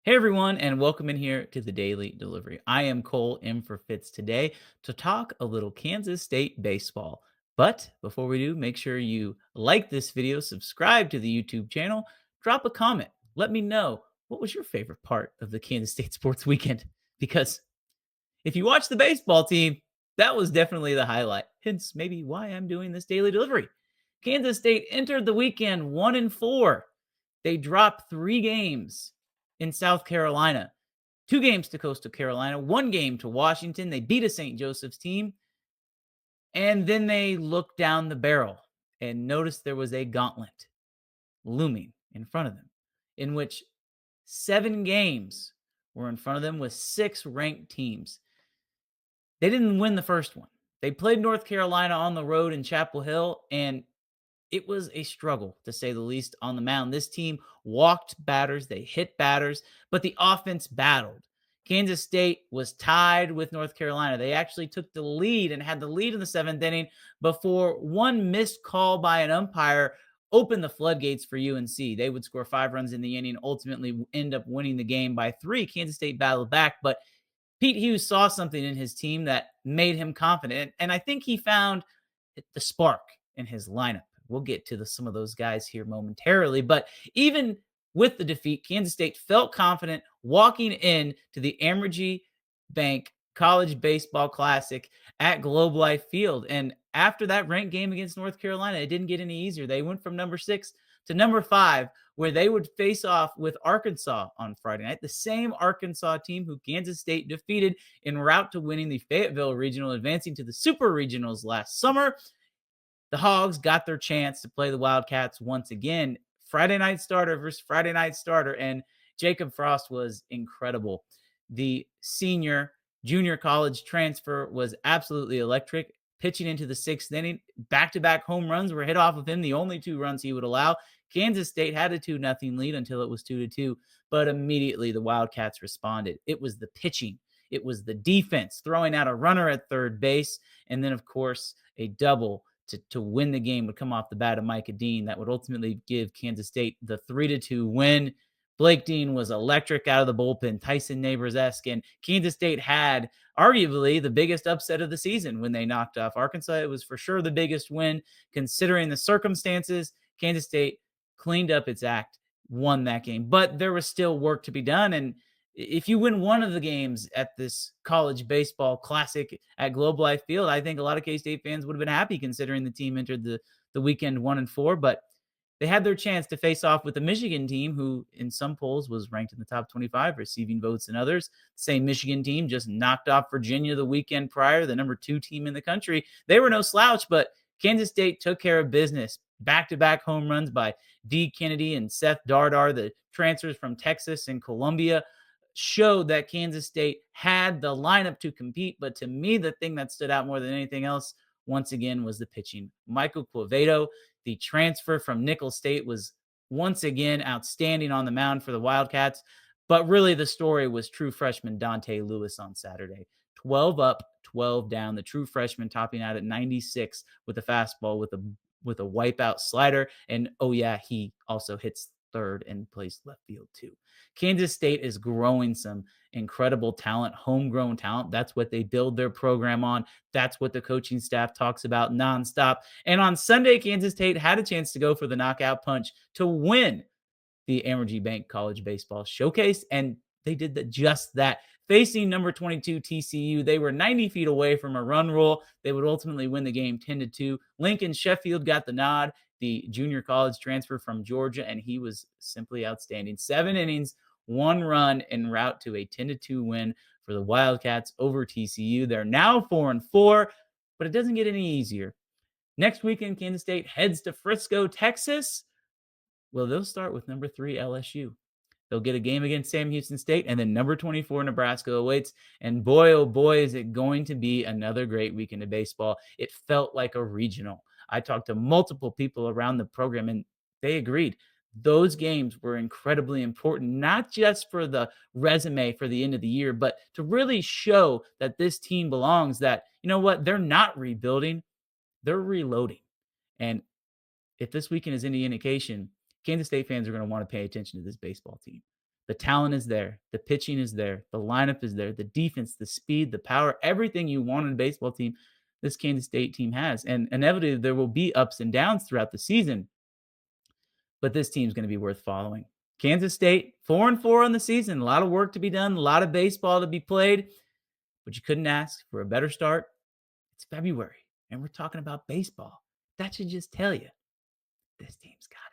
Hey everyone, and welcome in here to the Daily Delivery. I am Cole in for Fitz today to talk a little Kansas State baseball. But before we do, make sure you like this video, subscribe to the YouTube channel, drop a comment. Let me know what was your favorite part of the Kansas State sports weekend. Because if you watch the baseball team, that was definitely the highlight. Hence, maybe why I'm doing this daily delivery. Kansas State entered the weekend 1-4. They dropped 3 games in South Carolina, 2 games to Coastal Carolina, 1 game to Washington. They beat a St. Joseph's team, and then they looked down the barrel and noticed there was a gauntlet looming in front of them, in which 7 games were in front of them with 6 ranked teams. They didn't win the first one. They played North Carolina on the road in Chapel Hill, and it was a struggle, to say the least, on the mound. This team walked batters, they hit batters, but the offense battled. Kansas State was tied with North Carolina. They actually took the lead and had the lead in the 7th inning before one missed call by an umpire opened the floodgates for UNC. They would score 5 runs in the inning, ultimately end up winning the game by 3. Kansas State battled back, but Pete Hughes saw something in his team that made him confident. And I think he found the spark in his lineup. We'll get to some of those guys here momentarily. But even with the defeat, Kansas State felt confident walking in to the Amegy Bank College Baseball Classic at Globe Life Field. And after that ranked game against North Carolina, it didn't get any easier. They went from number 6 to number 5, where they would face off with Arkansas on Friday night, the same Arkansas team who Kansas State defeated en route to winning the Fayetteville Regional, advancing to the Super Regionals last summer. The Hogs got their chance to play the Wildcats once again. Friday night starter versus Friday night starter, and Jacob Frost was incredible. The senior junior college transfer was absolutely electric. Pitching into the 6th inning, back-to-back home runs were hit off of him, the only 2 runs he would allow. Kansas State had a 2-0 lead until it was 2-2, but immediately the Wildcats responded. It was the pitching. It was the defense throwing out a runner at third base, and then, of course, a double to win the game would come off the bat of Micah Dean. That would ultimately give Kansas State the 3-2 win. Blake Dean was electric out of the bullpen, Tyson Neighbors-esque, and Kansas State had arguably the biggest upset of the season when they knocked off Arkansas. It was for sure the biggest win considering the circumstances. Kansas State cleaned up its act, won that game, but there was still work to be done. And if you win one of the games at this college baseball classic at Globe Life Field, I think a lot of K-State fans would have been happy considering the team entered the weekend 1-4, but they had their chance to face off with the Michigan team, who in some polls was ranked in the top 25, receiving votes in others. Same Michigan team just knocked off Virginia the weekend prior, the number 2 team in the country. They were no slouch, but Kansas State took care of business. Back-to-back home runs by D. Kennedy and Seth Dardar, the transfers from Texas and Columbia, showed that Kansas State had the lineup to compete. But to me, the thing that stood out more than anything else, once again, was the pitching. Michael Quevedo, the transfer from Nicholls State, was once again outstanding on the mound for the Wildcats. But really, the story was true freshman Dante Lewis on Saturday. 12 up, 12 down. The true freshman topping out at 96 with a fastball with a wipeout slider. And oh yeah, he also hits third and plays left field too. Kansas State is growing some incredible talent, homegrown talent. That's what they build their program on. That's what the coaching staff talks about nonstop. And on Sunday, Kansas State had a chance to go for the knockout punch to win the Amegy Bank College Baseball Showcase, and they did just that. Facing number 22 TCU, they were 90 feet away from a run rule. They would ultimately win the game 10-2. Lincoln Sheffield got the nod, the junior college transfer from Georgia, and he was simply outstanding. 7 innings, 1 run en route to a 10-2 win for the Wildcats over TCU. They're now 4-4, but it doesn't get any easier. Next weekend, Kansas State heads to Frisco, Texas. Well, they'll start with number 3 LSU. They'll get a game against Sam Houston State, and then number 24 Nebraska awaits. And boy, oh boy, is it going to be another great weekend of baseball. It felt like a regional. I talked to multiple people around the program, and they agreed. Those games were incredibly important, not just for the resume for the end of the year, but to really show that this team belongs, that, you know what, they're not rebuilding, they're reloading. And if this weekend is any indication, Kansas State fans are going to want to pay attention to this baseball team The talent is there. The pitching is there. The lineup is there. The defense, the speed, the power, everything you want in a baseball team, this Kansas State team has. And inevitably, there will be ups and downs throughout the season, but this team's going to be worth following. Kansas State, 4-4 on the season. A lot of work to be done, a lot of baseball to be played, but you couldn't ask for a better start. It's February, and we're talking about baseball. That should just tell you this team's got